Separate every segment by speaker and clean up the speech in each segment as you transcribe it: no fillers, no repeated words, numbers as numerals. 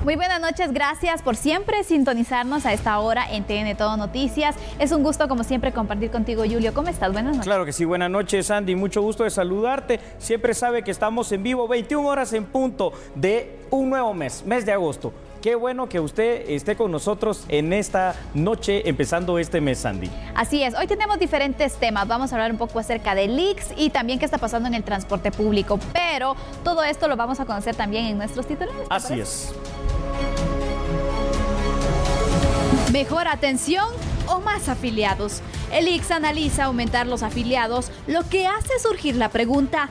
Speaker 1: Muy buenas noches, gracias por siempre sintonizarnos a esta hora en TN Todo Noticias. Es un gusto, como siempre, compartir contigo, Julio. ¿Cómo estás? Buenas noches.
Speaker 2: Claro que sí, buenas noches, Andy. Mucho gusto de saludarte. Siempre sabe que estamos en vivo, 21 horas en punto de un nuevo mes de agosto. Qué bueno que usted esté con nosotros en esta noche, empezando este mes, Andy.
Speaker 1: Así es, hoy tenemos diferentes temas. Vamos a hablar un poco acerca de leaks y también qué está pasando en el transporte público. Pero todo esto lo vamos a conocer también en nuestros titulares.
Speaker 2: Así es.
Speaker 3: ¿Mejor atención o más afiliados? El ICS analiza aumentar los afiliados, lo que hace surgir la pregunta: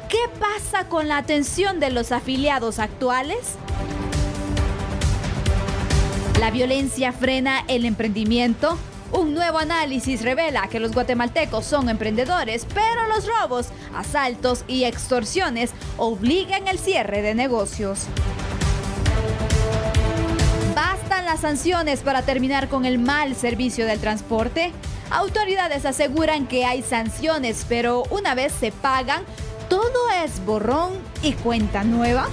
Speaker 3: ¿qué pasa con la atención de los afiliados actuales? ¿La violencia frena el emprendimiento? Un nuevo análisis revela que los guatemaltecos son emprendedores, pero los robos, asaltos y extorsiones obligan el cierre de negocios. ¿Bastan las sanciones para terminar con el mal servicio del transporte? Autoridades aseguran que hay sanciones, pero una vez se pagan, ¿todo es borrón y cuenta nueva?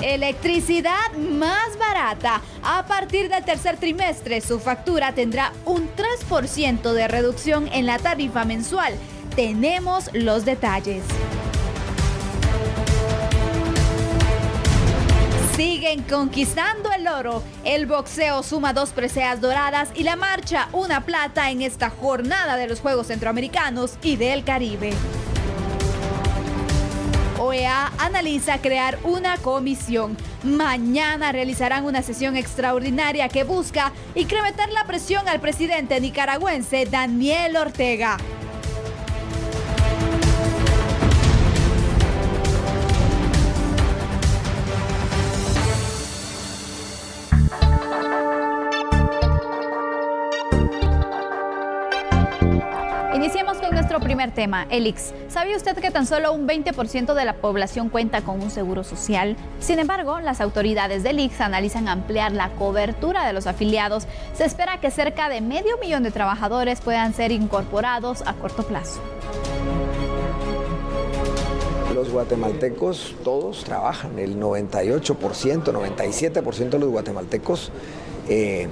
Speaker 3: Electricidad más barata. A partir del tercer trimestre, su factura tendrá un 3% de reducción en la tarifa mensual. Tenemos los detalles. Siguen conquistando el oro. El boxeo suma 2 preseas doradas y la marcha una plata en esta jornada de los Juegos Centroamericanos y del Caribe. OEA analiza crear una comisión. Mañana realizarán una sesión extraordinaria que busca incrementar la presión al presidente nicaragüense Daniel Ortega.
Speaker 1: Iniciemos con nuestro primer tema, el ICS. ¿Sabía usted que tan solo un 20% de la población cuenta con un seguro social? Sin embargo, las autoridades del ICS analizan ampliar la cobertura de los afiliados. Se espera que cerca de 500,000 de trabajadores puedan ser incorporados a corto plazo.
Speaker 4: Los guatemaltecos todos trabajan, el 98%, 97% de los guatemaltecos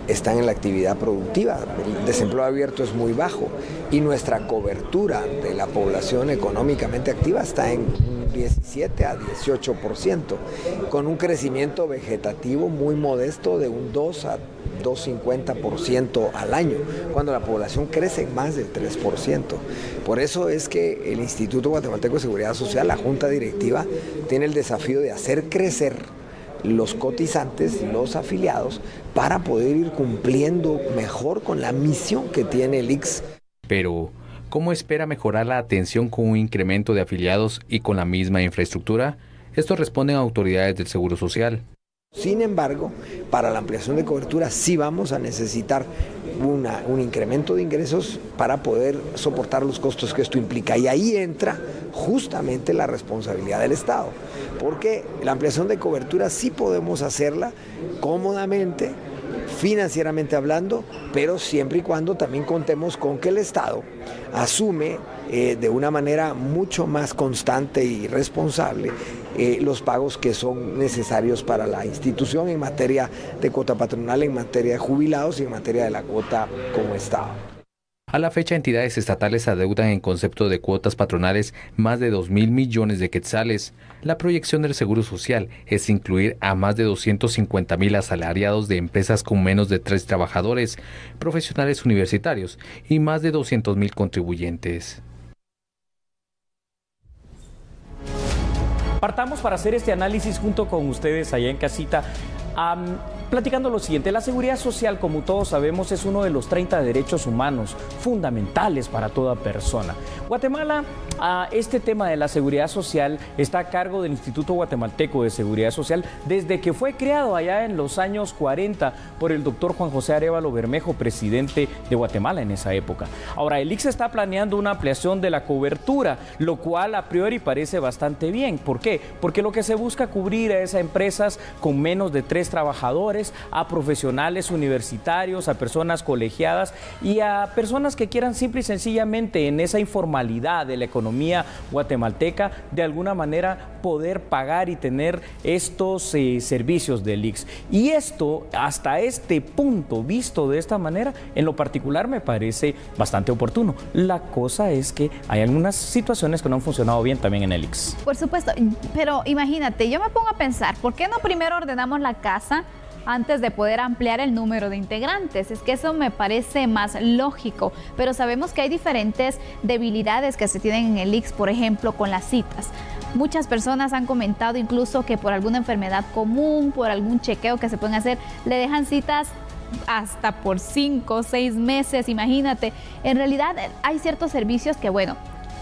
Speaker 4: están en la actividad productiva. El desempleo abierto es muy bajo y nuestra cobertura de la población económicamente activa está en 17 a 18%, con un crecimiento vegetativo muy modesto de un 2 a 2,50% al año, cuando la población crece en más del 3%. Por eso es que el Instituto Guatemalteco de Seguridad Social, la Junta Directiva, tiene el desafío de hacer crecer los cotizantes, los afiliados, para poder ir cumpliendo mejor con la misión que tiene el ICS.
Speaker 5: Pero, ¿cómo espera mejorar la atención con un incremento de afiliados y con la misma infraestructura? Esto responden autoridades del Seguro Social.
Speaker 4: Sin embargo, para la ampliación de cobertura sí vamos a necesitar un incremento de ingresos para poder soportar los costos que esto implica. Y ahí entra justamente la responsabilidad del Estado, porque la ampliación de cobertura sí podemos hacerla cómodamente, financieramente hablando, pero siempre y cuando también contemos con que el Estado asume de una manera mucho más constante y responsable los pagos que son necesarios para la institución en materia de cuota patronal, en materia de jubilados y en materia de la cuota como Estado.
Speaker 5: A la fecha, entidades estatales adeudan en concepto de cuotas patronales más de 2,000 millones de quetzales. La proyección del Seguro Social es incluir a más de 250,000 asalariados de empresas con menos de 3 trabajadores, profesionales universitarios y más de 200,000 contribuyentes.
Speaker 2: Partamos para hacer este análisis junto con ustedes allá en casita, platicando lo siguiente. La seguridad social, como todos sabemos, es uno de los 30 derechos humanos fundamentales para toda persona. Guatemala, este tema de la seguridad social está a cargo del Instituto Guatemalteco de Seguridad Social desde que fue creado allá en los años 40 por el doctor Juan José Arévalo Bermejo, presidente de Guatemala en esa época. Ahora, el ICS está planeando una ampliación de la cobertura, lo cual a priori parece bastante bien. ¿Por qué? Porque lo que se busca cubrir es a empresas con menos de 3 trabajadores, trabajadores, a profesionales universitarios, a personas colegiadas y a personas que quieran simple y sencillamente en esa informalidad de la economía guatemalteca de alguna manera poder pagar y tener estos servicios del ICS. Y esto, hasta este punto, visto de esta manera, en lo particular me parece bastante oportuno. La cosa es que hay algunas situaciones que no han funcionado bien también en el ICS.
Speaker 1: Por supuesto, pero imagínate, yo me pongo a pensar, ¿por qué no primero ordenamos la casa antes de poder ampliar el número de integrantes? Es que eso me parece más lógico, pero sabemos que hay diferentes debilidades que se tienen en el ICS, por ejemplo, con las citas. Muchas personas han comentado incluso que por alguna enfermedad común, por algún chequeo que se pueden hacer, le dejan citas hasta por 5 o 6 meses, imagínate. En realidad hay ciertos servicios que, bueno,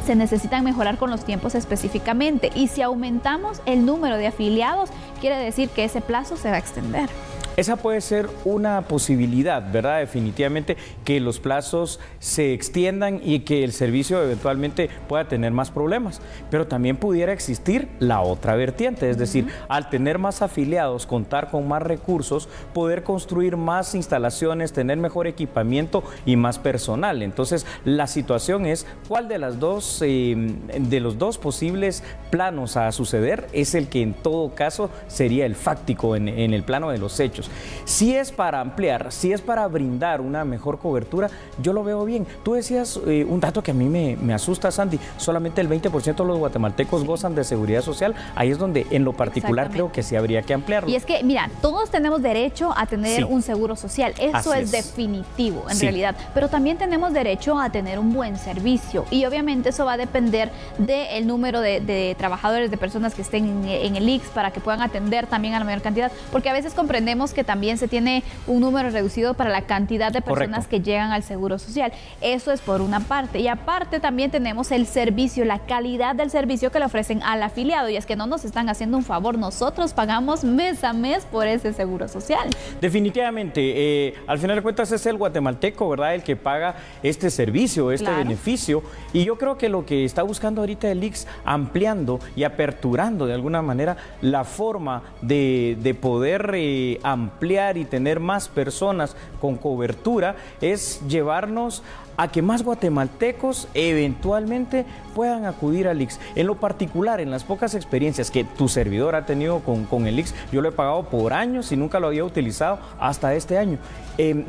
Speaker 1: se necesitan mejorar con los tiempos específicamente, y si aumentamos el número de afiliados, quiere decir que ese plazo se va a extender.
Speaker 2: Esa puede ser una posibilidad, ¿verdad? Definitivamente que los plazos se extiendan y que el servicio eventualmente pueda tener más problemas. Pero también pudiera existir la otra vertiente, es decir, al tener más afiliados, contar con más recursos, poder construir más instalaciones, tener mejor equipamiento y más personal. Entonces, la situación es cuál de los dos posibles planos a suceder es el que en todo caso sería el fáctico en el plano de los hechos. Si es para ampliar, si es para brindar una mejor cobertura, yo lo veo bien. Tú decías un dato que a mí me asusta, Sandy, solamente el 20% de los guatemaltecos gozan de seguridad social. Ahí es donde en lo particular creo que sí habría que ampliarlo.
Speaker 1: Y es que, mira, todos tenemos derecho a tener un seguro social, eso es definitivo en realidad, pero también tenemos derecho a tener un buen servicio, y obviamente eso va a depender del número de trabajadores, de personas que estén en el ICS, para que puedan atender también a la mayor cantidad, porque a veces comprendemos que también se tiene un número reducido para la cantidad de personas que llegan al seguro social. Eso es por una parte, y aparte también tenemos el servicio, la calidad del servicio que le ofrecen al afiliado, y es que no nos están haciendo un favor, nosotros pagamos mes a mes por ese seguro social.
Speaker 2: Definitivamente, al final de cuentas es el guatemalteco, ¿verdad?, el que paga este servicio, este beneficio, y yo creo que lo que está buscando ahorita el ICS, ampliando y aperturando de alguna manera la forma de poder ampliar y tener más personas con cobertura, es llevarnos a que más guatemaltecos eventualmente puedan acudir al ICS. En lo particular, en las pocas experiencias que tu servidor ha tenido con el ICS, yo lo he pagado por años y nunca lo había utilizado hasta este año.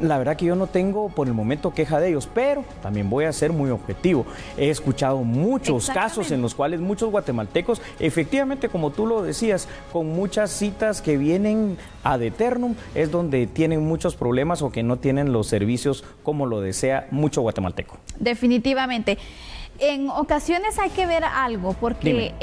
Speaker 2: La verdad que yo no tengo por el momento queja de ellos, pero también voy a ser muy objetivo. He escuchado muchos casos en los cuales muchos guatemaltecos, efectivamente, como tú lo decías, con muchas citas que vienen ad eternum, es donde tienen muchos problemas o que no tienen los servicios como lo desea mucho guatemalteco.
Speaker 1: Definitivamente. En ocasiones hay que ver algo, porque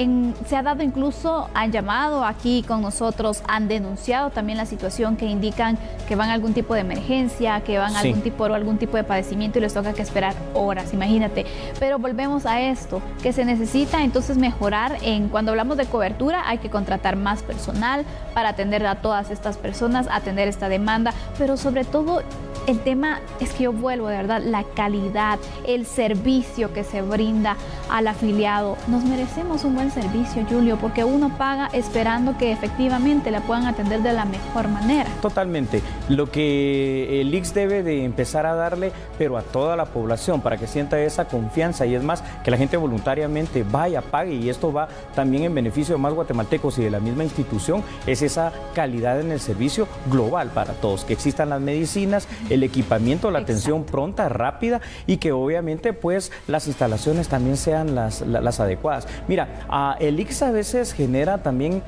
Speaker 1: se ha dado incluso, han llamado aquí con nosotros, han denunciado también la situación, que indican que van a algún tipo de emergencia, que van a algún tipo de padecimiento y les toca que esperar horas, imagínate. Pero volvemos a esto, que se necesita entonces mejorar. Cuando hablamos de cobertura hay que contratar más personal para atender a todas estas personas, atender esta demanda, pero sobre todo el tema es que yo vuelvo, de verdad, la calidad, el servicio que se brinda al afiliado. Nos merecemos un buen servicio, Julio, porque uno paga esperando que efectivamente la puedan atender de la mejor manera.
Speaker 2: Totalmente. Lo que el ICS debe de empezar a darle, pero a toda la población, para que sienta esa confianza, y es más, que la gente voluntariamente vaya, pague, y esto va también en beneficio de más guatemaltecos y de la misma institución, es esa calidad en el servicio global para todos, que existan las medicinas, el equipamiento, la atención pronta, rápida, y que obviamente pues las instalaciones también sean las adecuadas. Mira, el ICS a veces genera también,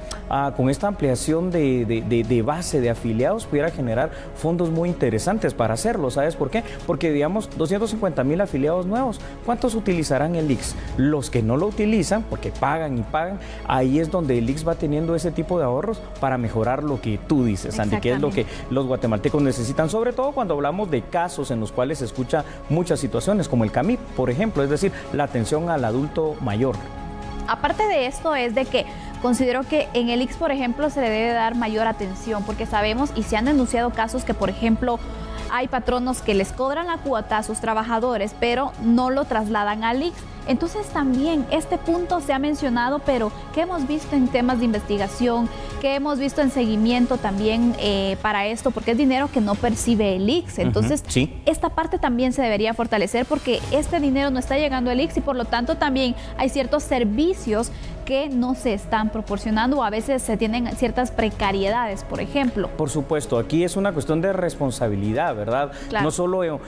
Speaker 2: con esta ampliación de base de afiliados, pudiera generar fondos muy interesantes para hacerlo. ¿Sabes por qué? Porque, digamos, 250,000 afiliados nuevos, ¿cuántos utilizarán el ICS? Los que no lo utilizan, porque pagan y pagan, ahí es donde el ICS va teniendo ese tipo de ahorros para mejorar lo que tú dices, Andy, que es lo que los guatemaltecos necesitan, sobre todo cuando hablamos de casos en los cuales se escucha muchas situaciones, como el CAMIP, por ejemplo, es decir, la atención al adulto mayor.
Speaker 1: Aparte de esto, es de que considero que en el ICS, por ejemplo, se le debe dar mayor atención, porque sabemos y se han denunciado casos que, por ejemplo, hay patronos que les cobran la cuota a sus trabajadores, pero no lo trasladan al ICS. Entonces también este punto se ha mencionado, pero que hemos visto en temas de investigación, que hemos visto en seguimiento también para esto, porque es dinero que no percibe el ICS. Entonces, esta parte también se debería fortalecer porque este dinero no está llegando al ICS y por lo tanto también hay ciertos servicios que no se están proporcionando o a veces se tienen ciertas precariedades, por ejemplo.
Speaker 2: Por supuesto, aquí es una cuestión de responsabilidad, ¿verdad?
Speaker 1: Claro.
Speaker 2: No solo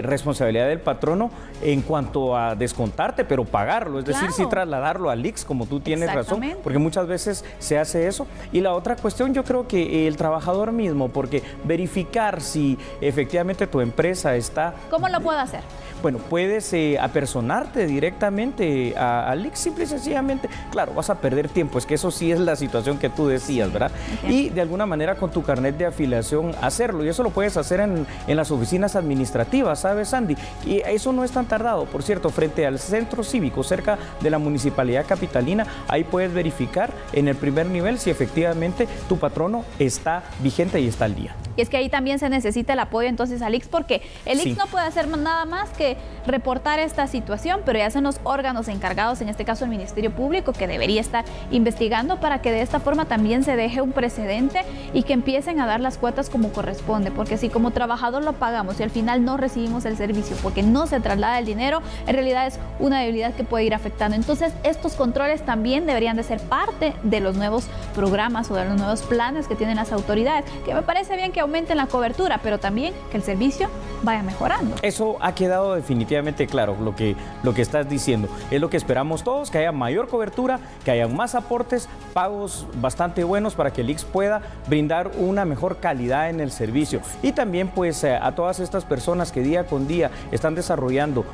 Speaker 2: responsabilidad del patrono en cuanto a descontarte, pero pagarlo, es decir, sí trasladarlo al ICS, como tú tienes razón, porque muchas veces se hace eso. Y la otra cuestión, yo creo que el trabajador mismo, porque verificar si efectivamente tu empresa está...
Speaker 1: ¿Cómo lo puedo hacer?
Speaker 2: Bueno, puedes apersonarte directamente al ICS, simple y sencillamente. Claro, vas a perder tiempo, es que eso sí es la situación que tú decías, ¿verdad? Y de alguna manera con tu carnet de afiliación hacerlo, y eso lo puedes hacer en las oficinas administrativas, ¿sabes, Sandy? Y eso no es tan tardado, por cierto, frente al centro cívico, cerca de la Municipalidad Capitalina, ahí puedes verificar en el primer nivel si efectivamente tu patrono está vigente y está al día.
Speaker 1: Y es que ahí también se necesita el apoyo entonces al ICS, porque el ICS no puede hacer nada más que reportar esta situación, pero ya son los órganos encargados, en este caso el Ministerio Público, que debería estar investigando para que de esta forma también se deje un precedente y que empiecen a dar las cuotas como corresponde, porque si como trabajador lo pagamos y al final no recibimos el servicio porque no se traslada el dinero, en realidad es una debilidad que puede ir afectando. Entonces estos controles también deberían de ser parte de los nuevos programas o de los nuevos planes que tienen las autoridades, que me parece bien que aumenten la cobertura, pero también que el servicio vaya mejorando.
Speaker 2: Eso ha quedado definitivamente claro, lo que estás diciendo. Es lo que esperamos todos, que haya mayor cobertura, que haya más aportes, pagos bastante buenos para que el ICS pueda brindar una mejor calidad en el servicio. Y también pues a todas estas personas que día con día están desarrollando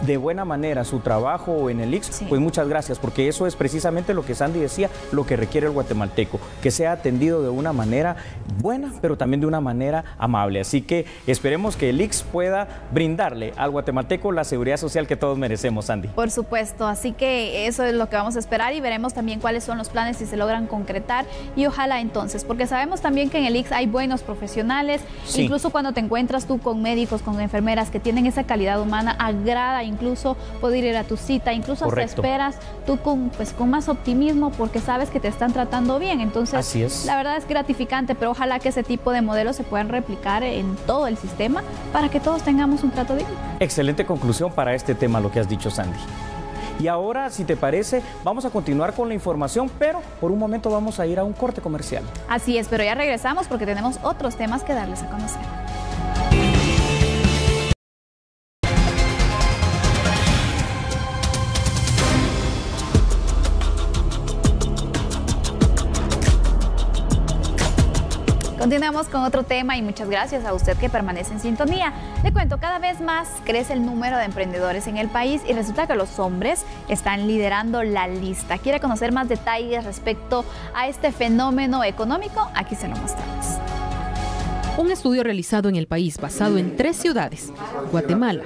Speaker 2: de buena manera su trabajo en el ICS, pues muchas gracias, porque eso es precisamente lo que Sandy decía, lo que requiere el guatemalteco, que sea atendido de una manera buena, pero también de una manera amable. Así que esperemos que el ICS pueda brindarle al guatemalteco la seguridad social que todos merecemos, Sandy.
Speaker 1: Por supuesto, así que eso es lo que vamos a esperar y veremos también cuáles son los planes si se logran concretar y ojalá entonces, porque sabemos también que en el ICS hay buenos profesionales, incluso cuando te encuentras tú con médicos, con enfermeras que tienen esa calidad humana, agrada incluso poder ir a tu cita, incluso hasta esperas tú con más optimismo porque sabes que te están tratando bien. Entonces, la verdad es gratificante, pero ojalá que ese tipo de modelos se puedan replicar en todo el sistema para que todos tengamos un trato digno.
Speaker 2: Excelente conclusión para este tema, lo que has dicho, Sandy. Y ahora, si te parece, vamos a continuar con la información, pero por un momento vamos a ir a un corte comercial.
Speaker 1: Así es, pero ya regresamos porque tenemos otros temas que darles a conocer. Continuamos con otro tema y muchas gracias a usted que permanece en sintonía. Le cuento, cada vez más crece el número de emprendedores en el país y resulta que los hombres están liderando la lista. ¿Quiere conocer más detalles respecto a este fenómeno económico? Aquí se lo mostramos.
Speaker 6: Un estudio realizado en el país basado en 3 ciudades, Guatemala,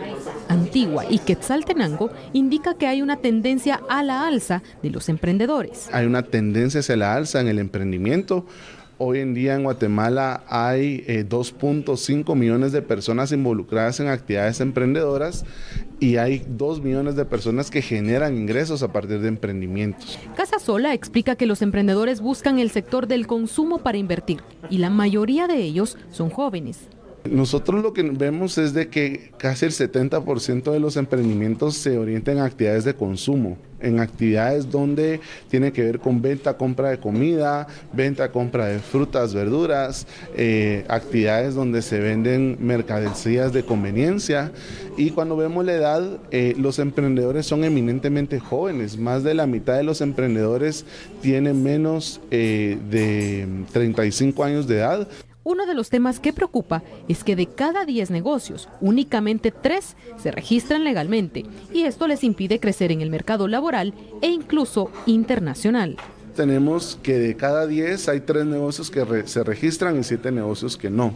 Speaker 6: Antigua y Quetzaltenango, indica que hay una tendencia a la alza de los emprendedores.
Speaker 7: Hay una tendencia hacia la alza en el emprendimiento. Hoy en día en Guatemala hay 2.5 millones de personas involucradas en actividades emprendedoras y hay 2 millones de personas que generan ingresos a partir de emprendimientos.
Speaker 6: Casasola explica que los emprendedores buscan el sector del consumo para invertir y la mayoría de ellos son jóvenes.
Speaker 7: Nosotros lo que vemos es de que casi el 70% de los emprendimientos se orientan en actividades de consumo, en actividades donde tiene que ver con venta, compra de comida, venta, compra de frutas, verduras, actividades donde se venden mercancías de conveniencia. Y cuando vemos la edad, los emprendedores son eminentemente jóvenes. Más de la mitad de los emprendedores tienen menos de 35 años de edad.
Speaker 6: Uno de los temas que preocupa es que de cada 10 negocios, únicamente 3 se registran legalmente y esto les impide crecer en el mercado laboral e incluso internacional.
Speaker 7: Tenemos que de cada 10 hay 3 negocios que se registran y 7 negocios que no.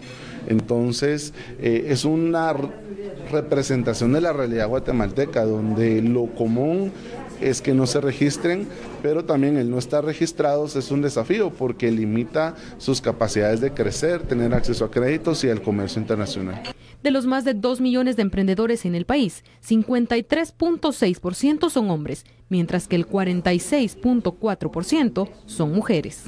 Speaker 7: Entonces es una representación de la realidad guatemalteca donde lo común es que no se registren, pero también el no estar registrados es un desafío porque limita sus capacidades de crecer, tener acceso a créditos y al comercio internacional.
Speaker 6: De los más de 2 millones de emprendedores en el país, 53.6% son hombres, mientras que el 46.4% son mujeres.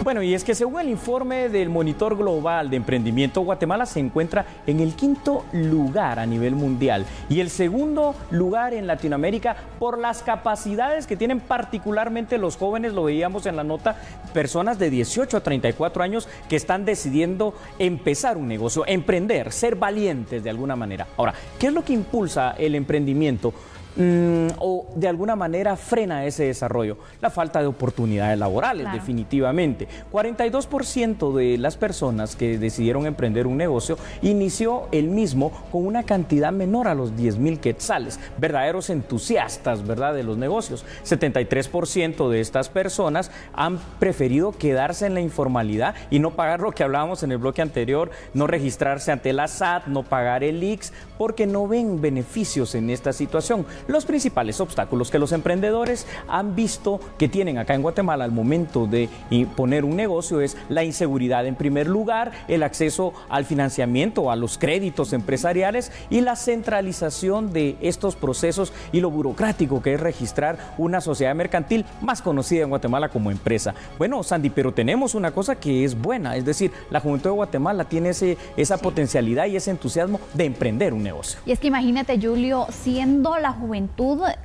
Speaker 2: Bueno, y es que según el informe del Monitor Global de Emprendimiento, Guatemala se encuentra en el 5º lugar a nivel mundial y el 2º lugar en Latinoamérica por las capacidades que tienen particularmente los jóvenes, lo veíamos en la nota, personas de 18 a 34 años que están decidiendo empezar un negocio, emprender, ser valientes de alguna manera. Ahora, ¿qué es lo que impulsa el emprendimiento? O de alguna manera frena ese desarrollo? La falta de oportunidades laborales, claro. Definitivamente. 42% de las personas que decidieron emprender un negocio inició el mismo con una cantidad menor a los 10,000 quetzales, verdaderos entusiastas, ¿verdad?, de los negocios. 73% de estas personas han preferido quedarse en la informalidad y no pagar lo que hablábamos en el bloque anterior, no registrarse ante la SAT, no pagar el IX, porque no ven beneficios en esta situación. Los principales obstáculos que los emprendedores han visto que tienen acá en Guatemala al momento de poner un negocio es la inseguridad en primer lugar, el acceso al financiamiento, a los créditos empresariales y la centralización de estos procesos y lo burocrático que es registrar una sociedad mercantil más conocida en Guatemala como empresa. Bueno, Sandy, pero tenemos una cosa que es buena, es decir, la juventud de Guatemala tiene esa potencialidad y ese entusiasmo de emprender un negocio.
Speaker 1: Y es que imagínate, Julio, siendo la juventud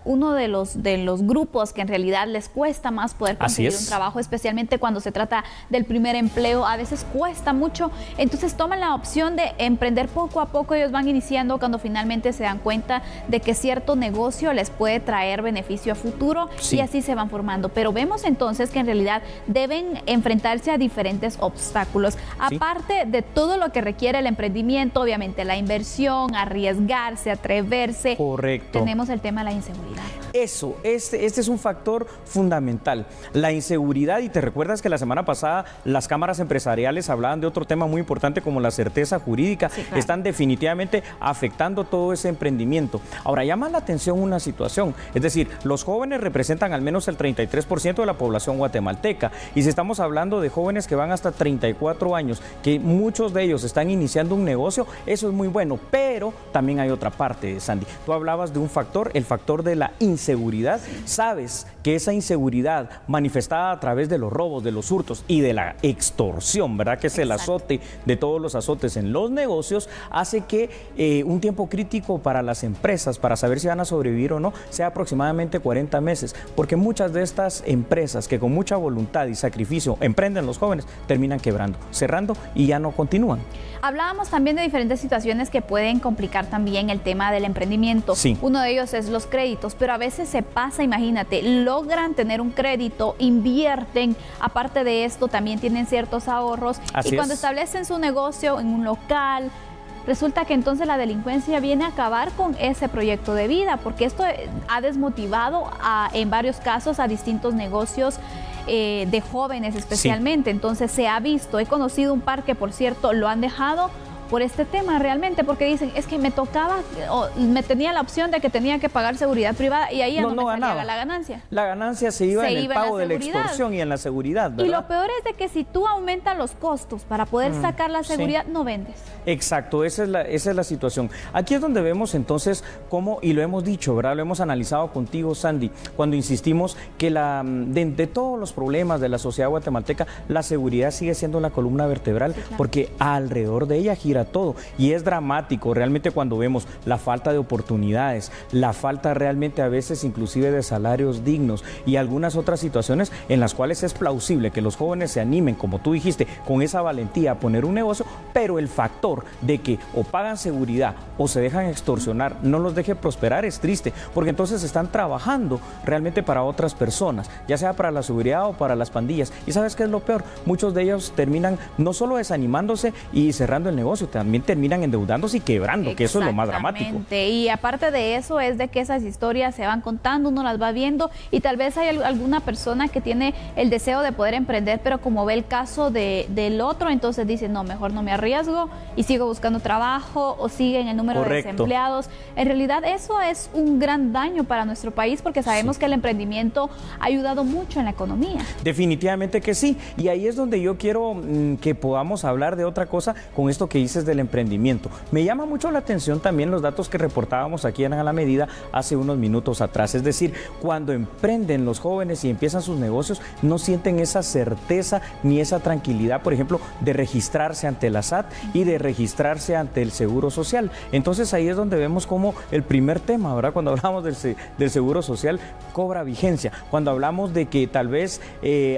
Speaker 1: uno de los grupos que en realidad les cuesta más poder conseguir un trabajo, especialmente cuando se trata del primer empleo, a veces cuesta mucho, entonces toman la opción de emprender poco a poco. Ellos van iniciando cuando finalmente se dan cuenta de que cierto negocio les puede traer beneficio a futuro, y así se van formando. Pero vemos entonces que en realidad deben enfrentarse a diferentes obstáculos, aparte de todo lo que requiere el emprendimiento, obviamente la inversión, arriesgarse, atreverse.
Speaker 2: Correcto.
Speaker 1: Tenemos el tema de la inseguridad.
Speaker 2: Eso, este es un factor fundamental, la inseguridad, y te recuerdas que la semana pasada las cámaras empresariales hablaban de otro tema muy importante como la certeza jurídica, claro. Están definitivamente afectando todo ese emprendimiento. Ahora, llama la atención una situación, es decir, los jóvenes representan al menos el 33% de la población guatemalteca, y si estamos hablando de jóvenes que van hasta 34 años, que muchos de ellos están iniciando un negocio, eso es muy bueno, pero también hay otra parte, Sandy. Tú hablabas de un factor, el factor de la inseguridad. Sabes que esa inseguridad manifestada a través de los robos, de los hurtos y de la extorsión, ¿verdad?, que es el azote de todos los azotes en los negocios, hace que un tiempo crítico para las empresas, para saber si van a sobrevivir o no, sea aproximadamente 40 meses, porque muchas de estas empresas que con mucha voluntad y sacrificio emprenden los jóvenes, terminan quebrando, cerrando y ya no continúan.
Speaker 1: Hablábamos también de diferentes situaciones que pueden complicar también el tema del emprendimiento.
Speaker 2: Sí.
Speaker 1: Uno de ellos es los créditos, pero a veces se pasa, imagínate, logran tener un crédito, invierten, aparte de esto también tienen ciertos ahorros.
Speaker 2: Así
Speaker 1: y cuando establecen su negocio en un local, resulta que entonces la delincuencia viene a acabar con ese proyecto de vida, porque esto ha desmotivado en varios casos a distintos negocios de jóvenes especialmente. Entonces se ha visto, he conocido un par que por cierto lo han dejado por este tema realmente, porque dicen, es que me tocaba, o me tenía la opción de que tenía que pagar seguridad privada y ahí ya no me salía la ganancia.
Speaker 2: La ganancia se iba en el pago de la extorsión y en la seguridad, ¿verdad?
Speaker 1: Y lo peor es de que si tú aumentas los costos para poder sacar la seguridad, no vendes. Exacto,
Speaker 2: esa es la situación. Aquí es donde vemos entonces cómo, y lo hemos dicho, ¿verdad? Lo hemos analizado contigo, Sandy, cuando insistimos que de todos los problemas de la sociedad guatemalteca, la seguridad sigue siendo la columna vertebral, claro. Porque alrededor de ella gira todo, y es dramático realmente cuando vemos la falta de oportunidades, la falta realmente a veces inclusive de salarios dignos y algunas otras situaciones en las cuales es plausible que los jóvenes se animen, como tú dijiste, con esa valentía a poner un negocio, pero el factor de que o pagan seguridad o se dejan extorsionar no los deje prosperar es triste, porque entonces están trabajando realmente para otras personas, ya sea para la seguridad o para las pandillas, y ¿sabes qué es lo peor? Muchos de ellos terminan no solo desanimándose y cerrando el negocio, negocio, también terminan endeudándose y quebrando, que eso es lo más dramático.
Speaker 1: Y aparte de eso es de que esas historias se van contando, uno las va viendo y tal vez hay alguna persona que tiene el deseo de poder emprender, pero como ve el caso del otro, entonces dice, no, mejor no me arriesgo y sigo buscando trabajo o sigue en el número de desempleados. En realidad eso es un gran daño para nuestro país porque sabemos que el emprendimiento ha ayudado mucho en la economía.
Speaker 2: Definitivamente que sí, y ahí es donde yo quiero que podamos hablar de otra cosa con esto que dices del emprendimiento. Me llama mucho la atención también los datos que reportábamos aquí en A la Medida hace unos minutos atrás, es decir, cuando emprenden los jóvenes y empiezan sus negocios, no sienten esa certeza ni esa tranquilidad, por ejemplo, de registrarse ante la SAT y de registrarse ante el Seguro Social. Entonces ahí es donde vemos cómo el primer tema, ¿verdad? Cuando hablamos del Seguro Social, cobra vigencia. Cuando hablamos de que tal vez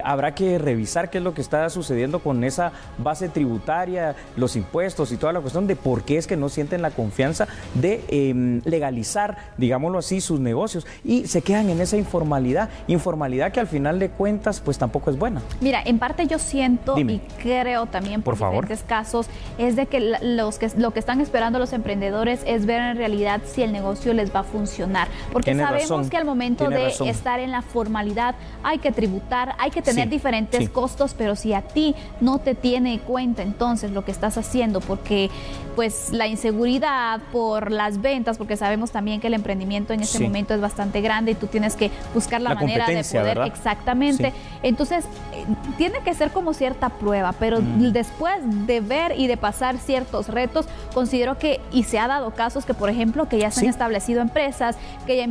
Speaker 2: habrá que revisar qué es lo que está sucediendo con esa base tributaria, los impuestos y toda la cuestión de por qué es que no sienten la confianza de legalizar, digámoslo así, sus negocios y se quedan en esa informalidad que al final de cuentas pues tampoco es buena.
Speaker 1: Mira, en parte yo siento y creo también por diferentes casos es de que lo que están esperando los emprendedores es ver en realidad si el negocio les va a funcionar, porque sabemos que al momento de estar en la formalidad hay que tributar, hay que tener diferentes costos, pero si a ti no te tiene en cuenta entonces lo que estás haciendo, porque pues la inseguridad por las ventas, porque sabemos también que el emprendimiento en este momento es bastante grande y tú tienes que buscar la manera de poder, exactamente, entonces tiene que ser como cierta prueba, pero después de ver y de pasar ciertos retos, considero que, y se ha dado casos que por ejemplo que ya se han establecido empresas, que ya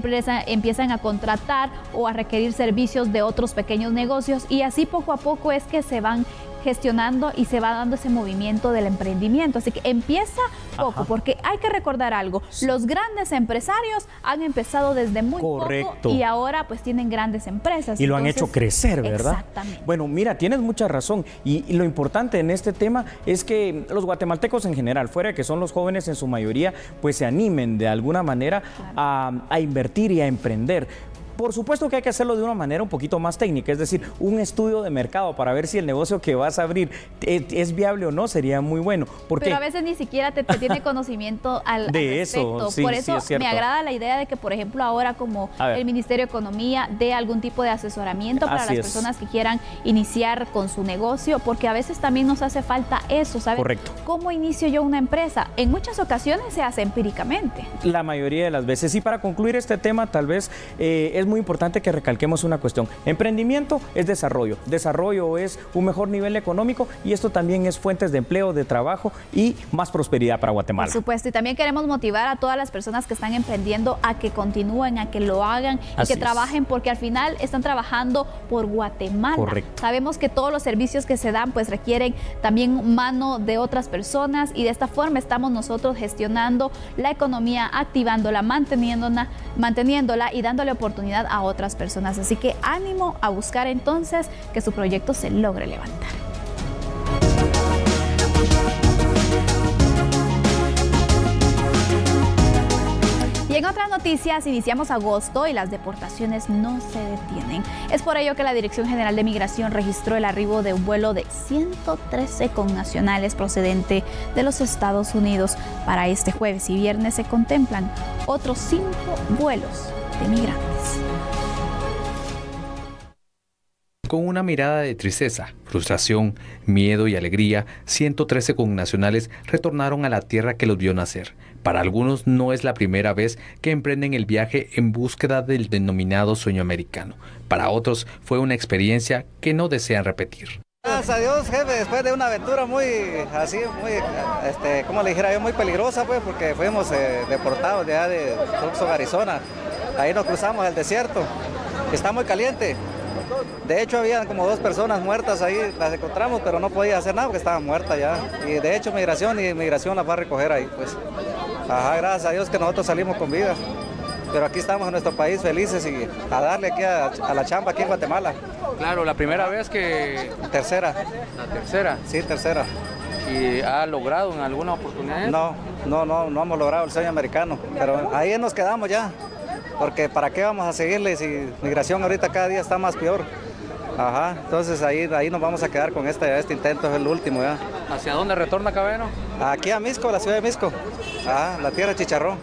Speaker 1: empiezan a contratar o a requerir servicios de otros pequeños negocios y así poco a poco es que se van gestionando y se va dando ese movimiento del emprendimiento. Así que empieza poco, porque hay que recordar algo. Los grandes empresarios han empezado desde muy poco y ahora pues tienen grandes empresas.
Speaker 2: Y lo han hecho crecer, ¿verdad?
Speaker 1: Exactamente.
Speaker 2: Bueno, mira, tienes mucha razón. Y lo importante en este tema es que los guatemaltecos en general, fuera de que son los jóvenes en su mayoría, pues se animen de alguna manera a invertir y a emprender. Por supuesto que hay que hacerlo de una manera un poquito más técnica, es decir, un estudio de mercado para ver si el negocio que vas a abrir es viable o no, sería muy bueno.
Speaker 1: Pero a veces ni siquiera te tiene conocimiento al respecto. Por eso me agrada la idea de que, por ejemplo, ahora como el Ministerio de Economía dé algún tipo de asesoramiento para las personas que quieran iniciar con su negocio, porque a veces también nos hace falta eso, ¿sabes?
Speaker 2: Correcto.
Speaker 1: ¿Cómo inicio yo una empresa? En muchas ocasiones se hace empíricamente.
Speaker 2: La mayoría de las veces. Y para concluir este tema, tal vez es muy importante que recalquemos una cuestión. Emprendimiento es desarrollo. Desarrollo es un mejor nivel económico y esto también es fuentes de empleo, de trabajo y más prosperidad para Guatemala.
Speaker 1: Por supuesto, y también queremos motivar a todas las personas que están emprendiendo a que continúen, a que lo hagan y que trabajen, porque al final están trabajando por Guatemala.
Speaker 2: Correcto.
Speaker 1: Sabemos que todos los servicios que se dan pues requieren también mano de otras personas y de esta forma estamos nosotros gestionando la economía, activándola, manteniéndola y dándole oportunidad a otras personas. Así que ánimo a buscar entonces que su proyecto se logre levantar. Y en otras noticias, iniciamos agosto y las deportaciones no se detienen. Es por ello que la Dirección General de Migración registró el arribo de un vuelo de 113 connacionales procedente de los Estados Unidos. Para este jueves y viernes se contemplan otros 5 vuelos de migrantes.
Speaker 5: Con una mirada de tristeza, frustración, miedo y alegría, 113 connacionales retornaron a la tierra que los vio nacer. Para algunos no es la primera vez que emprenden el viaje en búsqueda del denominado sueño americano. Para otros fue una experiencia que no desean repetir.
Speaker 8: Gracias a Dios, jefe, después de una aventura muy como le dijera yo, muy peligrosa, pues, porque fuimos deportados de allá de Tucson, Arizona. Ahí nos cruzamos el desierto. Está muy caliente. De hecho, habían como 2 personas muertas ahí, las encontramos, pero no podía hacer nada porque estaban muertas ya. Y de hecho, migración las va a recoger ahí, pues. Ajá, gracias a Dios que nosotros salimos con vida. Pero aquí estamos en nuestro país felices y a darle aquí a la chamba aquí en Guatemala.
Speaker 9: Claro, la primera vez que...
Speaker 8: Tercera.
Speaker 9: ¿La tercera?
Speaker 8: Sí, tercera.
Speaker 9: ¿Y ha logrado en alguna oportunidad?
Speaker 8: No hemos logrado el sueño americano, pero ahí nos quedamos ya. Porque ¿para qué vamos a seguirle si migración ahorita cada día está más peor? Ajá, entonces ahí nos vamos a quedar con este intento, es el último ya.
Speaker 9: ¿Hacia dónde retorna Cabeno?
Speaker 8: Aquí a Misco, la ciudad de Misco, la tierra de Chicharrón.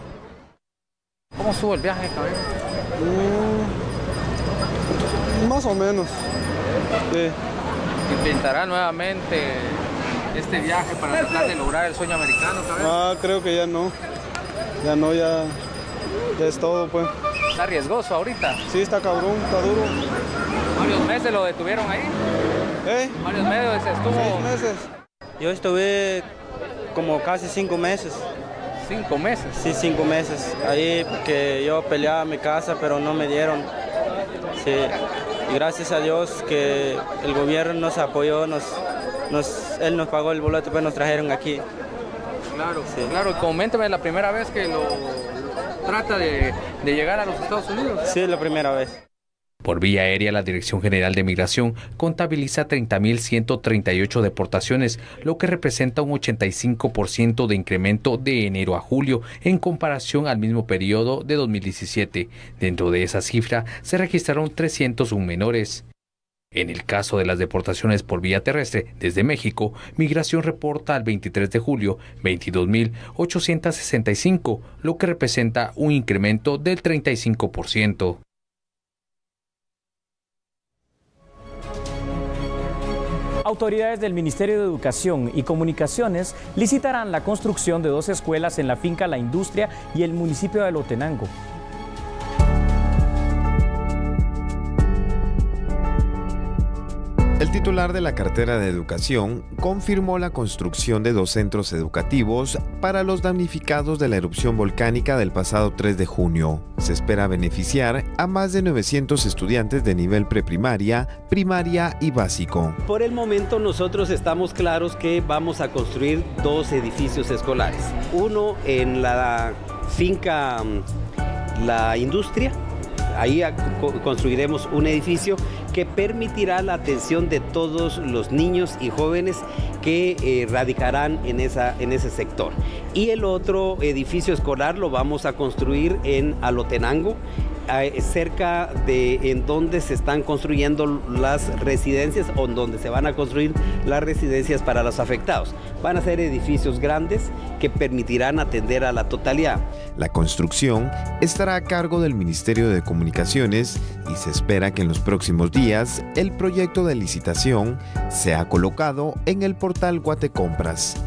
Speaker 9: ¿Cómo estuvo el viaje, Cabeno?
Speaker 10: Más o menos. Sí.
Speaker 9: ¿Intentará nuevamente este viaje para tratar de lograr el sueño americano, Cabeno?
Speaker 10: Creo que ya no. Ya es todo, pues.
Speaker 9: ¿Está riesgoso ahorita?
Speaker 10: Sí, está cabrón, está duro.
Speaker 9: ¿Varios meses lo detuvieron ahí? ¿Varios meses estuvo?
Speaker 10: 6 meses.
Speaker 11: Yo estuve como casi 5 meses.
Speaker 9: ¿5 meses?
Speaker 11: Sí, 5 meses. Ahí porque yo peleaba en mi casa, pero no me dieron. Sí. Y gracias a Dios que el gobierno nos apoyó, él nos pagó el boleto, pues nos trajeron aquí.
Speaker 9: Claro, sí. Claro. Coméntame, ¿la primera vez que lo trata de llegar a los Estados Unidos?
Speaker 11: Sí, es la primera vez.
Speaker 5: Por vía aérea, la Dirección General de Migración contabiliza 30.138 deportaciones, lo que representa un 85% de incremento de enero a julio en comparación al mismo periodo de 2017. Dentro de esa cifra se registraron 301 menores. En el caso de las deportaciones por vía terrestre desde México, Migración reporta al 23 de julio 22.865, lo que representa un incremento del 35%.
Speaker 2: Autoridades del Ministerio de Educación y Comunicaciones licitarán la construcción de 2 escuelas en la finca La Industria y el municipio de Alotenango.
Speaker 12: El titular de la cartera de Educación confirmó la construcción de 2 centros educativos para los damnificados de la erupción volcánica del pasado 3 de junio. Se espera beneficiar a más de 900 estudiantes de nivel preprimaria, primaria y básico.
Speaker 13: Por el momento nosotros estamos claros que vamos a construir 2 edificios escolares. Uno en la finca La Industria. Ahí construiremos un edificio que permitirá la atención de todos los niños y jóvenes que radicarán en ese sector. Y el otro edificio escolar lo vamos a construir en Alotenango, cerca de en donde se están construyendo las residencias o donde se van a construir las residencias para los afectados. Van a ser edificios grandes que permitirán atender a la totalidad.
Speaker 12: La construcción estará a cargo del Ministerio de Comunicaciones y se espera que en los próximos días el proyecto de licitación sea colocado en el portal Guatecompras.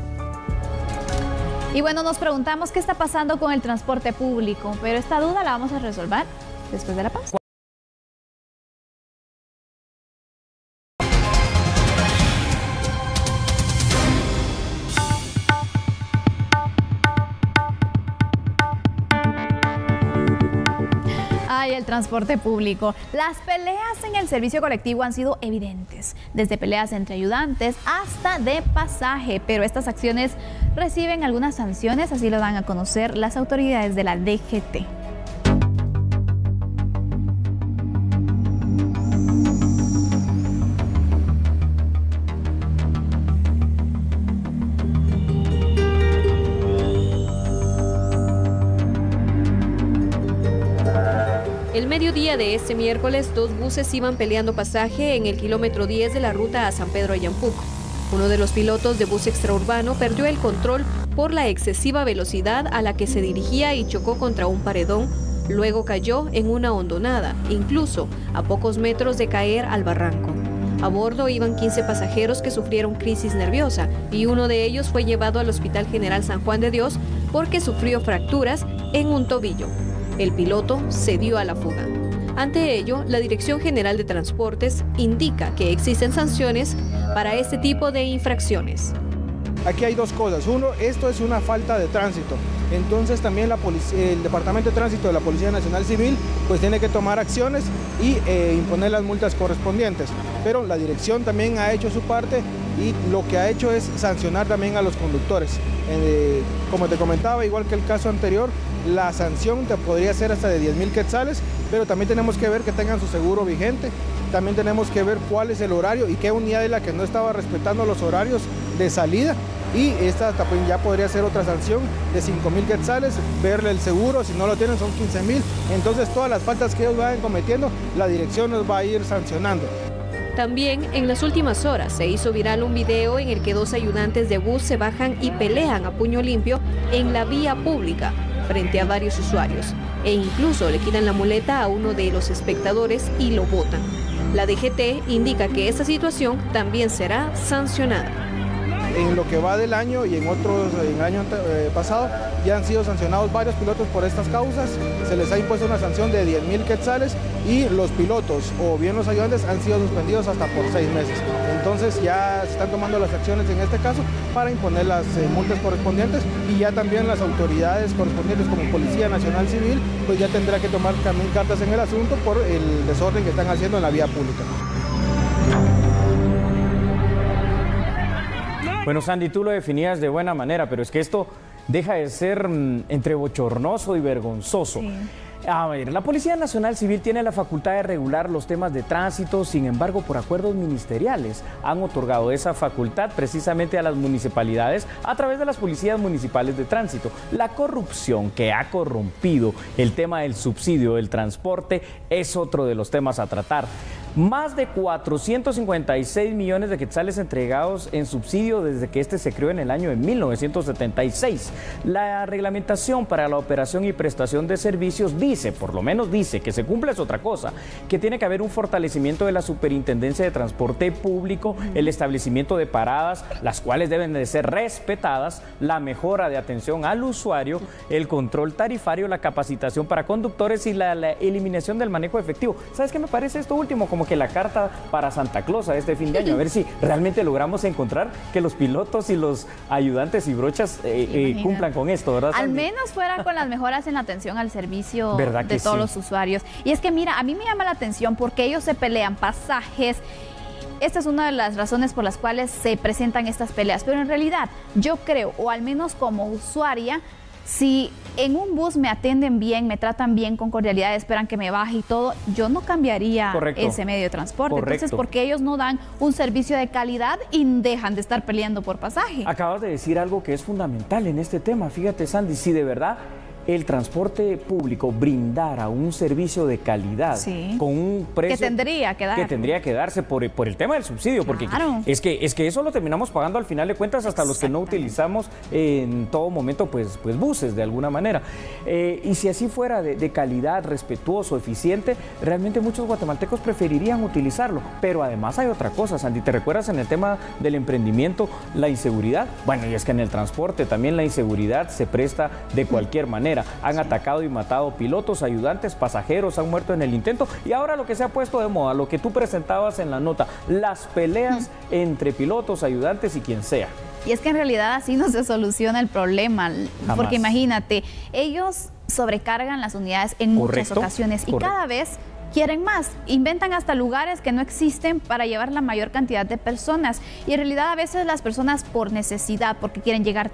Speaker 1: Y bueno, nos preguntamos qué está pasando con el transporte público, pero esta duda la vamos a resolver después de la pausa. Ay, el transporte público. Las peleas en el servicio colectivo han sido evidentes, desde peleas entre ayudantes hasta de pasaje, pero estas acciones reciben algunas sanciones, así lo dan a conocer las autoridades de la DGT.
Speaker 14: El mediodía de este miércoles, 2 buses iban peleando pasaje en el kilómetro 10 de la ruta a San Pedro Ayampuc. Uno de los pilotos de bus extraurbano perdió el control por la excesiva velocidad a la que se dirigía y chocó contra un paredón. Luego cayó en una hondonada, incluso a pocos metros de caer al barranco. A bordo iban 15 pasajeros que sufrieron crisis nerviosa y uno de ellos fue llevado al Hospital General San Juan de Dios porque sufrió fracturas en un tobillo. El piloto se dio a la fuga. Ante ello, la Dirección General de Transportes indica que existen sanciones para este tipo de infracciones.
Speaker 15: Aquí hay 2 cosas. Uno, esto es una falta de tránsito. Entonces también el Departamento de Tránsito de la Policía Nacional Civil pues tiene que tomar acciones y imponer las multas correspondientes. Pero la dirección también ha hecho su parte y lo que ha hecho es sancionar también a los conductores. Como te comentaba, igual que el caso anterior, la sanción te podría ser hasta de 10,000 quetzales, pero también tenemos que ver que tengan su seguro vigente. También tenemos que ver cuál es el horario y qué unidad es la que no estaba respetando los horarios de salida. Y esta también ya podría ser otra sanción de 5,000 quetzales, verle el seguro, si no lo tienen son 15,000. Entonces todas las faltas que ellos vayan cometiendo, la dirección nos va a ir sancionando.
Speaker 14: También en las últimas horas se hizo viral un video en el que 2 ayudantes de bus se bajan y pelean a puño limpio en la vía pública frente a varios usuarios e incluso le quitan la muleta a uno de los espectadores y lo botan. La DGT indica que esta situación también será sancionada.
Speaker 15: En lo que va del año y en el año pasado ya han sido sancionados varios pilotos por estas causas, se les ha impuesto una sanción de 10.000 quetzales y los pilotos o bien los ayudantes han sido suspendidos hasta por 6 meses. Entonces ya se están tomando las acciones en este caso para imponer las multas correspondientes y ya también las autoridades correspondientes como Policía Nacional Civil pues ya tendrá que tomar también cartas en el asunto por el desorden que están haciendo en la vía pública.
Speaker 2: Bueno, Sandy, tú lo definías de buena manera, pero es que esto deja de ser entre bochornoso y vergonzoso. Sí. A ver, la Policía Nacional Civil tiene la facultad de regular los temas de tránsito, sin embargo, por acuerdos ministeriales han otorgado esa facultad precisamente a las municipalidades a través de las policías municipales de tránsito. La corrupción que ha corrompido el tema del subsidio del transporte es otro de los temas a tratar. Más de 456 millones de quetzales entregados en subsidio desde que este se creó en el año de 1976. La reglamentación para la operación y prestación de servicios dice, por lo menos dice, que se cumple es otra cosa, que tiene que haber un fortalecimiento de la Superintendencia de Transporte Público, el establecimiento de paradas, las cuales deben de ser respetadas, la mejora de atención al usuario, el control tarifario, la capacitación para conductores y la eliminación del manejo efectivo. ¿Sabes qué me parece esto último? Como que la carta para Santa Claus a este fin de año, a ver si realmente logramos encontrar que los pilotos y los ayudantes y brochas cumplan con esto, ¿verdad, Sandy?
Speaker 1: Al menos fuera con las mejoras en la atención al servicio de todos los usuarios. Y es que mira, a mí me llama la atención porque ellos se pelean pasajes. Esta es una de las razones por las cuales se presentan estas peleas, pero en realidad yo creo, o al menos como usuaria, si en un bus me atienden bien, me tratan bien, con cordialidad, esperan que me baje y todo, yo no cambiaría ese medio de transporte. Entonces, ¿por qué ellos no dan un servicio de calidad y dejan de estar peleando por pasaje?
Speaker 2: Acabas de decir algo que es fundamental en este tema. Fíjate, Sandy, si de verdad el transporte público brindara un servicio de calidad con un precio
Speaker 1: que tendría que
Speaker 2: darse por el tema del subsidio, porque es que eso lo terminamos pagando al final de cuentas hasta los que no utilizamos en todo momento pues buses de alguna manera, y si así fuera de calidad, respetuoso, eficiente, realmente muchos guatemaltecos preferirían utilizarlo. Pero además hay otra cosa, Sandy, ¿te recuerdas en el tema del emprendimiento, la inseguridad? Bueno, y es que en el transporte también la inseguridad se presta de cualquier manera. Han atacado y matado pilotos, ayudantes, pasajeros, han muerto en el intento. Y ahora lo que se ha puesto de moda, lo que tú presentabas en la nota, las peleas entre pilotos, ayudantes y quien sea.
Speaker 1: Y es que en realidad así no se soluciona el problema. Jamás. Porque imagínate, ellos sobrecargan las unidades en muchas ocasiones y cada vez quieren más, inventan hasta lugares que no existen para llevar la mayor cantidad de personas, y en realidad a veces las personas por necesidad, porque quieren llegar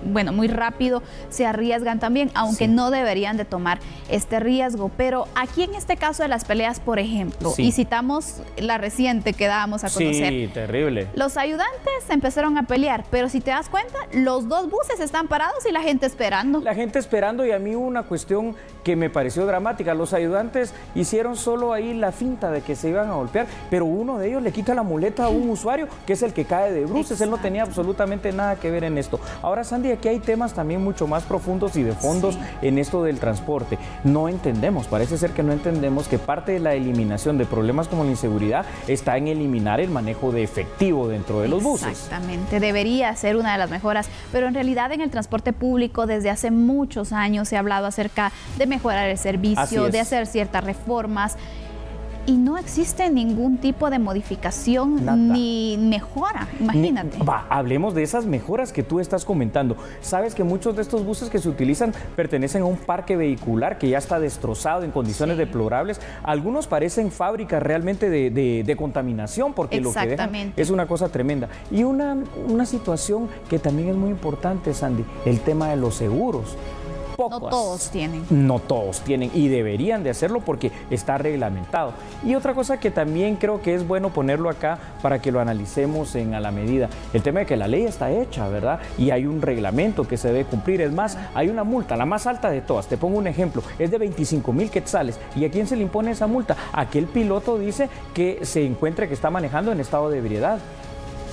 Speaker 1: muy rápido, se arriesgan también, aunque no deberían de tomar este riesgo. Pero aquí en este caso de las peleas, por ejemplo, y citamos la reciente que dábamos a conocer.
Speaker 2: Sí, terrible.
Speaker 1: Los ayudantes empezaron a pelear, pero si te das cuenta, los dos buses están parados y la gente esperando.
Speaker 2: La gente esperando, y a mí una cuestión que me pareció dramática, los ayudantes hicieron solo ahí la finta de que se iban a golpear, pero uno de ellos le quita la muleta a un usuario que es el que cae de bruces. Él no tenía absolutamente nada que ver en esto. Ahora, Sandy, aquí hay temas también mucho más profundos y de fondos en esto del transporte. No entendemos, parece ser que no entendemos que parte de la eliminación de problemas como la inseguridad está en eliminar el manejo de efectivo dentro de los buses.
Speaker 1: Exactamente, debería ser una de las mejoras, pero en realidad en el transporte público desde hace muchos años se ha hablado acerca de mejorar el servicio, de hacer ciertas reformas, y no existe ningún tipo de modificación ni mejora, imagínate.
Speaker 2: Hablemos de esas mejoras que tú estás comentando. Sabes que muchos de estos buses que se utilizan pertenecen a un parque vehicular que ya está destrozado en condiciones deplorables. Algunos parecen fábricas realmente de contaminación, porque lo que dejan es una cosa tremenda. Y una situación que también es muy importante, Sandy, el tema de los seguros. pocos.
Speaker 1: No todos tienen.
Speaker 2: No todos tienen y deberían de hacerlo porque está reglamentado. Y otra cosa que también creo que es bueno ponerlo acá para que lo analicemos a la medida. El tema de que la ley está hecha, ¿verdad? Y hay un reglamento que se debe cumplir. Es más, hay una multa, la más alta de todas. Te pongo un ejemplo. Es de 25,000 quetzales. ¿Y a quién se le impone esa multa? Aquel piloto dice que se encuentre que está manejando en estado de ebriedad.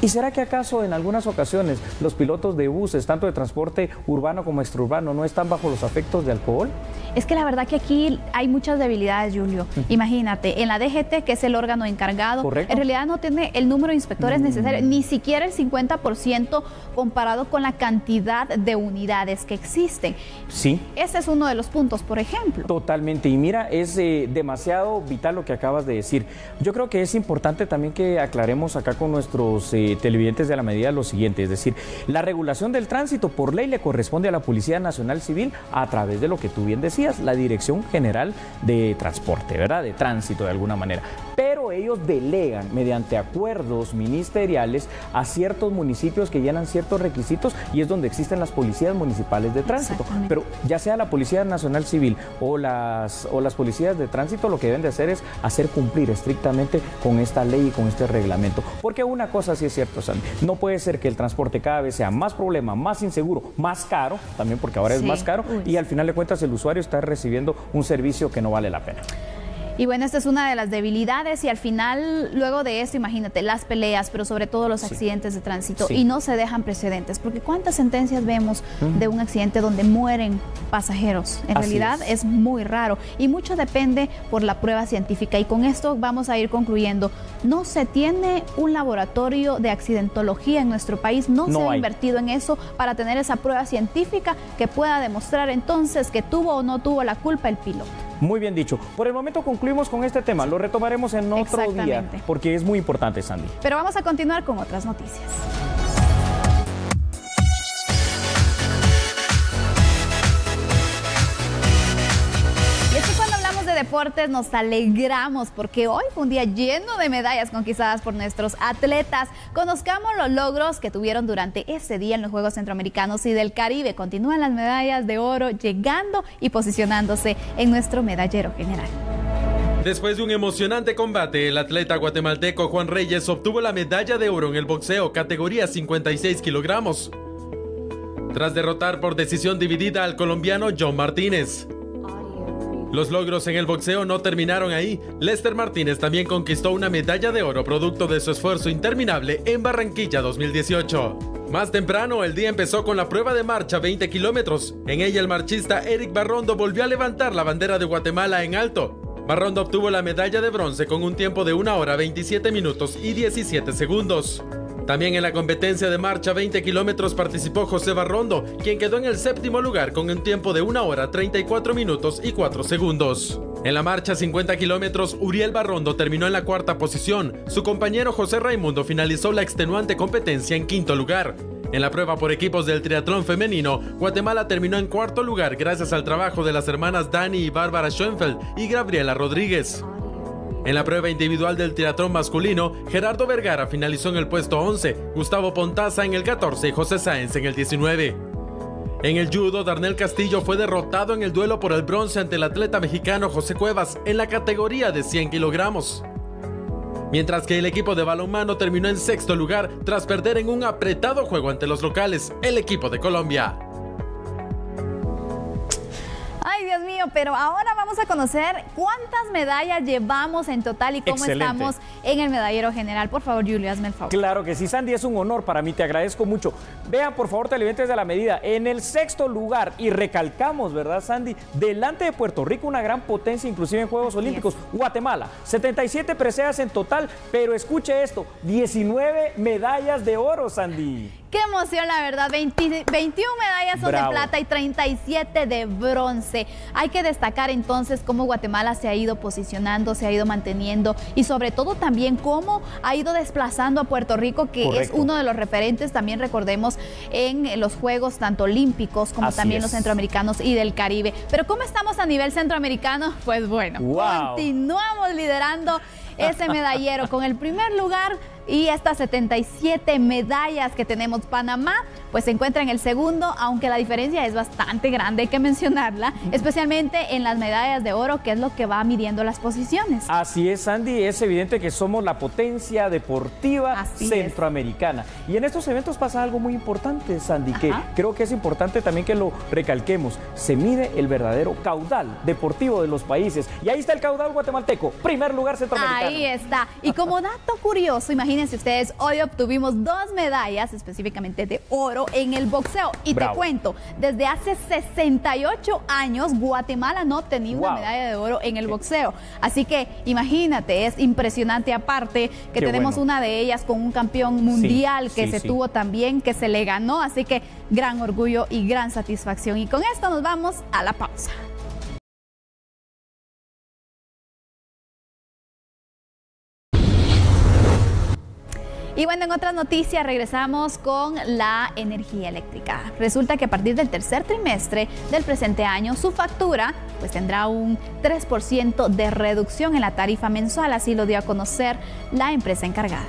Speaker 2: ¿Y será que acaso en algunas ocasiones los pilotos de buses, tanto de transporte urbano como extraurbano, no están bajo los efectos de alcohol?
Speaker 1: Es que la verdad que aquí hay muchas debilidades, Julio. Imagínate, en la DGT, que es el órgano encargado,
Speaker 2: ¿correcto?,
Speaker 1: en realidad no tiene el número de inspectores necesario, ni siquiera el 50% comparado con la cantidad de unidades que existen.
Speaker 2: Sí.
Speaker 1: Ese es uno de los puntos, por ejemplo.
Speaker 2: Totalmente. Y mira, es demasiado vital lo que acabas de decir. Yo creo que es importante también que aclaremos acá con nuestros televidentes de la medida lo siguiente, es decir, la regulación del tránsito por ley le corresponde a la Policía Nacional Civil a través de lo que tú bien decías, la Dirección General de Transporte, ¿verdad? De Tránsito de alguna manera. Pero ellos delegan mediante acuerdos ministeriales a ciertos municipios que llenan ciertos requisitos y es donde existen las policías municipales de tránsito. Pero ya sea la Policía Nacional Civil o las policías de tránsito, lo que deben de hacer es hacer cumplir estrictamente con esta ley y con este reglamento. Porque una cosa sí es cierto, Sandy, no puede ser que el transporte cada vez sea más problema, más inseguro, más caro, también porque ahora es más caro, y al final de cuentas el usuario está recibiendo un servicio que no vale la pena.
Speaker 1: Y bueno, esta es una de las debilidades y al final, luego de esto, imagínate, las peleas, pero sobre todo los accidentes de tránsito y no se dejan precedentes, porque ¿cuántas sentencias vemos de un accidente donde mueren pasajeros? En realidad es muy raro y mucho depende por la prueba científica y con esto vamos a ir concluyendo. No se tiene un laboratorio de accidentología en nuestro país, no se ha invertido en eso para tener esa prueba científica que pueda demostrar entonces que tuvo o no tuvo la culpa el piloto.
Speaker 2: Muy bien dicho. Por el momento concluimos con este tema. Lo retomaremos en otro día porque es muy importante, Sandy.
Speaker 1: Pero vamos a continuar con otras noticias. Deportes nos alegramos porque hoy fue un día lleno de medallas conquistadas por nuestros atletas. Conozcamos los logros que tuvieron durante este día en los Juegos Centroamericanos y del Caribe. Continúan las medallas de oro llegando y posicionándose en nuestro medallero general.
Speaker 16: Después de un emocionante combate, el atleta guatemalteco Juan Reyes obtuvo la medalla de oro en el boxeo categoría 56 kilogramos, tras derrotar por decisión dividida al colombiano John Martínez. Los logros en el boxeo no terminaron ahí. Lester Martínez también conquistó una medalla de oro producto de su esfuerzo interminable en Barranquilla 2018. Más temprano, el día empezó con la prueba de marcha 20 kilómetros. En ella el marchista Eric Barrondo volvió a levantar la bandera de Guatemala en alto. Barrondo obtuvo la medalla de bronce con un tiempo de 1 hora 27 minutos y 17 segundos. También en la competencia de marcha 20 kilómetros participó José Barrondo, quien quedó en el 7º lugar con un tiempo de 1 hora 34 minutos y 4 segundos. En la marcha 50 kilómetros, Uriel Barrondo terminó en la 4ª posición. Su compañero José Raimundo finalizó la extenuante competencia en 5º lugar. En la prueba por equipos del triatlón femenino, Guatemala terminó en 4º lugar gracias al trabajo de las hermanas Dani y Bárbara Schoenfeld y Gabriela Rodríguez. En la prueba individual del triatlón masculino, Gerardo Vergara finalizó en el puesto 11, Gustavo Pontaza en el 14 y José Sáenz en el 19. En el judo, Darnell Castillo fue derrotado en el duelo por el bronce ante el atleta mexicano José Cuevas en la categoría de 100 kilogramos. Mientras que el equipo de balonmano terminó en 6º lugar tras perder en un apretado juego ante los locales, el equipo de Colombia.
Speaker 1: Ay, Dios mío, pero ahora vamos a conocer cuántas medallas llevamos en total y cómo estamos en el medallero general. Por favor, Julio, hazme el favor.
Speaker 2: Claro que sí, Sandy, es un honor para mí, te agradezco mucho. Vean, por favor, televidentes de la medida, en el 6º lugar, y recalcamos, ¿verdad, Sandy? Delante de Puerto Rico, una gran potencia, inclusive en Juegos Olímpicos. Guatemala, 77 preseas en total, pero escuche esto, 19 medallas de oro, Sandy.
Speaker 1: Qué emoción, la verdad. 21 medallas son de plata y 37 de bronce. Hay que destacar entonces cómo Guatemala se ha ido posicionando, se ha ido manteniendo y sobre todo también cómo ha ido desplazando a Puerto Rico, que es uno de los referentes, también recordemos, en los Juegos tanto olímpicos como también los centroamericanos y del Caribe. Pero ¿cómo estamos a nivel centroamericano? Pues bueno, continuamos liderando ese medallero con el primer lugar y estas 77 medallas que tenemos. Panamá pues se encuentra en el segundo, aunque la diferencia es bastante grande, hay que mencionarla, especialmente en las medallas de oro, que es lo que va midiendo las posiciones.
Speaker 2: Así es, Sandy, es evidente que somos la potencia deportiva centroamericana. Y en estos eventos pasa algo muy importante, Sandy, que creo que es importante también que lo recalquemos. Se mide el verdadero caudal deportivo de los países. Y ahí está el caudal guatemalteco, primer lugar centroamericano.
Speaker 1: Ahí está. Y como dato curioso, imagínense ustedes, hoy obtuvimos 2 medallas, específicamente de oro, en el boxeo. Y te cuento, desde hace 68 años, Guatemala no tenía una medalla de oro en el boxeo. Así que imagínate, es impresionante. Aparte que tenemos una de ellas con un campeón mundial que se tuvo también, que se le ganó. Así que gran orgullo y gran satisfacción. Y con esto nos vamos a la pausa. Y bueno, en otras noticias regresamos con la energía eléctrica. Resulta que a partir del tercer trimestre del presente año, su factura pues tendrá un 3% de reducción en la tarifa mensual, así lo dio a conocer la empresa encargada.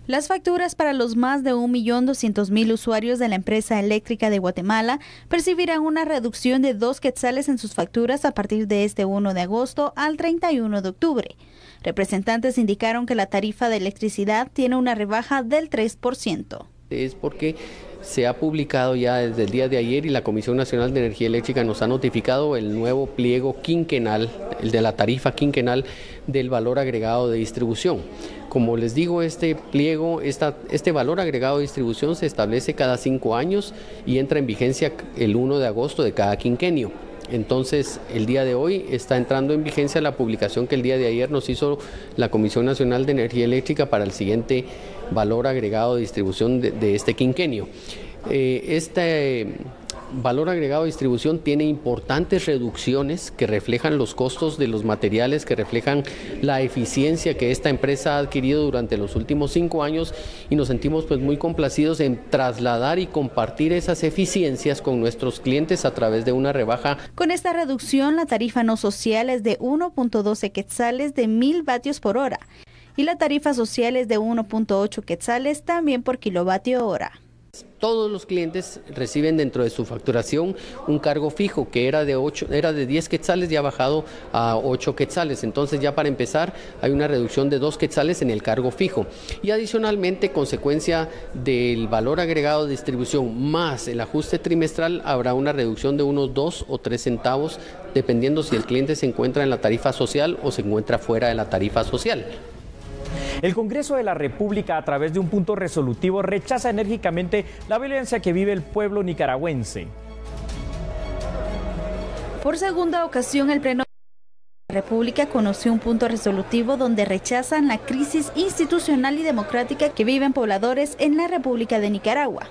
Speaker 17: Las facturas para los más de 1.200.000 usuarios de la empresa eléctrica de Guatemala percibirán una reducción de 2 quetzales en sus facturas a partir de este 1 de agosto al 31 de octubre. Representantes indicaron que la tarifa de electricidad tiene una rebaja del 3%.
Speaker 13: Es porque se ha publicado ya desde el día de ayer y la Comisión Nacional de Energía Eléctrica nos ha notificado el nuevo pliego quinquenal, el de la tarifa quinquenal del valor agregado de distribución. Como les digo, este pliego, este valor agregado de distribución se establece cada 5 años y entra en vigencia el 1 de agosto de cada quinquenio. Entonces, el día de hoy está entrando en vigencia la publicación que el día de ayer nos hizo la Comisión Nacional de Energía Eléctrica para el siguiente valor agregado de distribución de este quinquenio. Este valor agregado de distribución tiene importantes reducciones que reflejan los costos de los materiales, que reflejan la eficiencia que esta empresa ha adquirido durante los últimos 5 años y nos sentimos pues muy complacidos en trasladar y compartir esas eficiencias con nuestros clientes a través de una rebaja.
Speaker 17: Con esta reducción, la tarifa no social es de 1.12 quetzales de 1.000 vatios por hora y la tarifa social es de 1.8 quetzales también por kilovatio hora.
Speaker 13: Todos los clientes reciben dentro de su facturación un cargo fijo que era de 10 quetzales, ya ha bajado a 8 quetzales. Entonces ya para empezar hay una reducción de 2 quetzales en el cargo fijo. Y adicionalmente, consecuencia del valor agregado de distribución más el ajuste trimestral, habrá una reducción de unos 2 o 3 centavos, dependiendo si el cliente se encuentra en la tarifa social o se encuentra fuera de la tarifa social.
Speaker 2: El Congreso de la República, a través de un punto resolutivo, rechaza enérgicamente la violencia que vive el pueblo nicaragüense.
Speaker 17: Por segunda ocasión, el Pleno de la República conoció un punto resolutivo donde rechazan la crisis institucional y democrática que viven pobladores en la República de Nicaragua.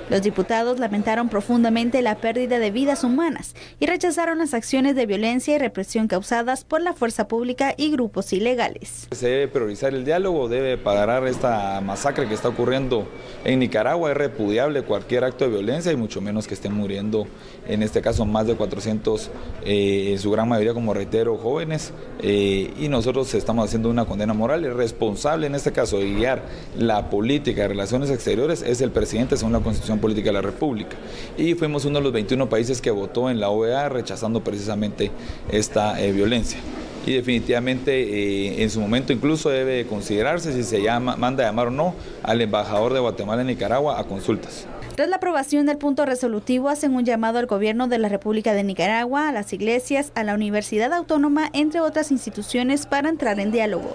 Speaker 17: Los diputados lamentaron profundamente la pérdida de vidas humanas y rechazaron las acciones de violencia y represión causadas por la fuerza pública y grupos ilegales.
Speaker 18: Se debe priorizar el diálogo, debe parar esta masacre que está ocurriendo en Nicaragua. Es repudiable cualquier acto de violencia y mucho menos que estén muriendo, en este caso más de 400, en su gran mayoría, como reitero, jóvenes. Y nosotros estamos haciendo una condena moral. El responsable en este caso de guiar la política de relaciones exteriores es el presidente según la Constitución Política de la República, y fuimos uno de los 21 países que votó en la OEA rechazando precisamente esta violencia. Y definitivamente en su momento incluso debe considerarse si se manda a llamar o no al embajador de Guatemala en Nicaragua a consultas.
Speaker 17: Tras la aprobación del punto resolutivo, hacen un llamado al gobierno de la República de Nicaragua, a las iglesias, a la Universidad Autónoma, entre otras instituciones, para entrar en diálogo.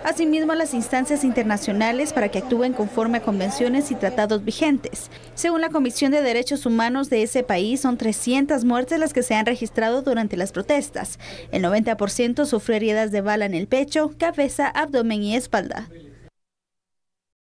Speaker 17: Asimismo, a las instancias internacionales para que actúen conforme a convenciones y tratados vigentes. Según la Comisión de Derechos Humanos de ese país, son 300 muertes las que se han registrado durante las protestas. El 90% sufrió heridas de bala en el pecho, cabeza, abdomen y espalda.